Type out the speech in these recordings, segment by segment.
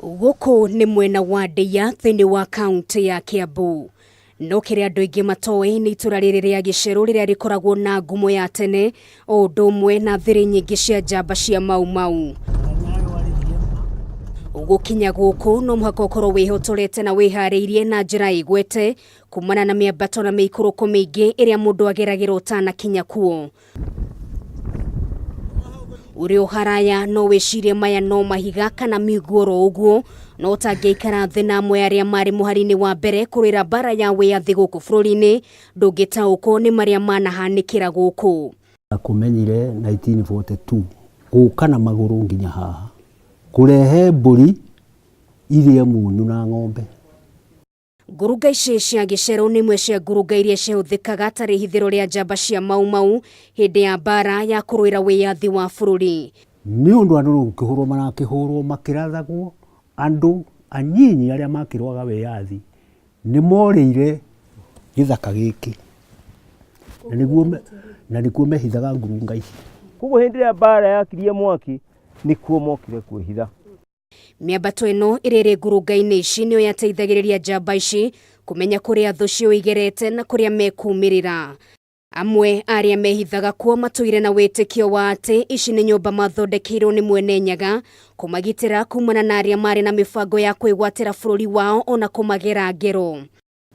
Guku ni mwena wa Ndeiya thiinii wa kaunti ya Kiambu. No kiria andu aingi matoe ni itura riri ria Gicheru riria rikoragwo na ngumo ya tene o undu umwe na thiri nyingi cia njamba cia mau. Gukinya guku no muhaka ukorwo wihotorete na wihariirie na njira igwete kumana na miambato na miikuruko mingi iria mundu ageragira utanakinya kuo. Uri uharaya no wicirie maya no mahiga kana miguoro uguo no utangiikara thi na amwe aria mari muharini wa mbere kuruira mbaara ya wiyathi guku bururi-ini ndungitauko ni maria manahanikira guku. Kumenyire 1942 guka na maguru nginya haha kurehe mburi iria munyu na ng'ombe. Ngurunga ici cia Gicheru ni imwe cia ngurunga iria ciahuthikaga ta kihithiro ria njamba cia mau hindi ya mbaara ya kuruira wiyathi wa bururi. Ni undu andu gukihurwo marakihurwo makirathagwo andu anyinyi aria makirwaga wiyathi ni morire githaka giki na niguo mehithaga ngurunga ici. Kuguo hindi ya mbaara yakirie mwaki nikuo mokire kwihitha. Miambato ino iriri ngurunga-ini ici niyo yateithagiriria njamba ici kumenya kuria thu cio igerete na kuria mekumirira. Amwe aria mehithaga kuo matuire na witikio wa ati ici ni nyumba mathondekeirwo ni mwene Nginyagia kumagitira kumana na aria mari na mibango ya kwigwatira bururi wao ona kumagera ngero.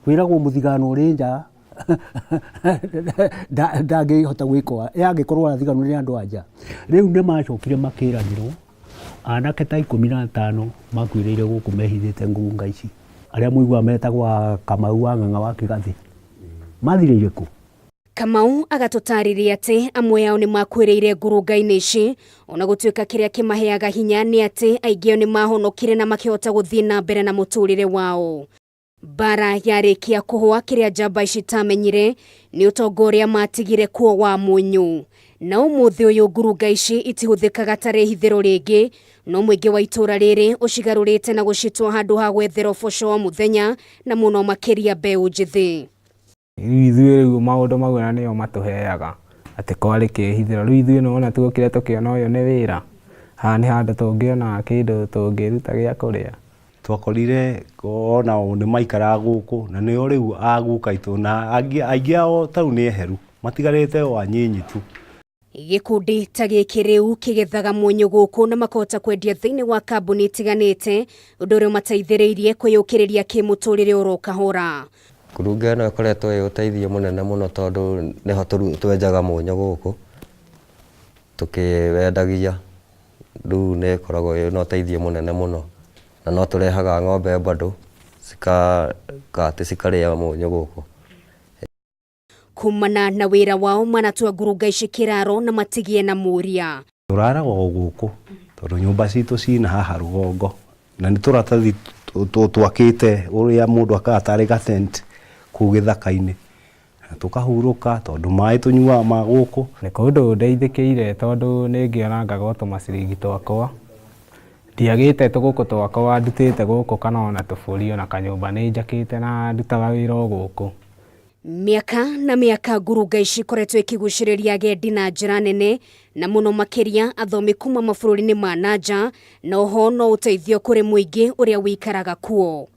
Kwiragwo muthigano uri nja ndangihota gwikwa yangikorwo athigano ni andu anja. Riu ni macokire makiranirwo anake ta 15 makwiriire guku mehithite ngurunga ici aria muigua metagwa Kamau wa Ng'ang'a wa Kigathi mathirire ku. Kamau agatutariria ati amwe yao ni makwiriire ngurunga-ini ici ona gutuika kiria kimaheaga hinya ni ati aingĩ ni mahonokire na makihota guthii na mbere na muturire wao. Mbaara yarikia kuhwa kiria njamba ici tamenyire ni utongoria matigire kuo wa munyu. Na umuuthi uyu ngurunga ici itihuthikaga ta kihithiro ringi no mwingi wa itura riri ucigarurite na gucitwa handu ha gwethera uboco wa muthenya na muno makiria mbeu njithi. Ithuĩ rĩu maũndũ mau na nĩo matuheaga atĩ kwarĩ kĩhithĩro. Rĩu ithuĩ nĩwona tuokire tũkĩona ũyũ nĩ wĩra, haha nĩ handũ tũngĩona kĩndũ tũngĩruta gĩa kũrĩa. Twakorire ona nĩ maikaraga guku na nĩo rĩu aguka itu na aingĩ ao tau nĩ eheru matigarĩte o anyinyi tu. Gikundi ta gĩkĩ rĩu kĩgethaga munyu guku na makota kwendia thĩinĩ wa kambuni itiganĩte ũndũ ũrĩa mateithĩrĩirie kwĩyũkĩrĩria kĩmũtũrĩre oro kahora. Ngurunga ĩno ĩkoretwo ĩ ũteithio mũnene mũno tondũ nĩho twenjaga munyu guku tukiwendagia, rĩu nĩ ĩkoragwo ĩ na ũteithio mũnene mũno na no tũrehaga ng'ombe bado cikarĩa munyu guku. Kumana na wira wao manatua ngurunga ici kiraro na matigie na muria. Turaragwo guku tondu nyumba citu cina haha rugongo na ni turatathi twakite uria mundu akatari ga tent ku githaka-ini na tukahuruka tondu mai tunyua ma guku. Nĩ kũndũ ndeithĩkĩire tondu nĩngĩonangaga tũmaciringi twakwa ndiagĩte tũgũkũ twakwa ndutĩte gũkũ kana ona tũbũri ona kanyũmba nĩ njakĩte na ndutaga wĩra o gũkũ. Miaka na miaka ngurunga ici koretwo ikigucĩrĩria agendi na njĩra nene na muno makiria athomi kuma mabũrũri-inĩ ma nanja na oho no ũteithio kũrĩ mũingĩ ũrĩa wĩikaraga kuo.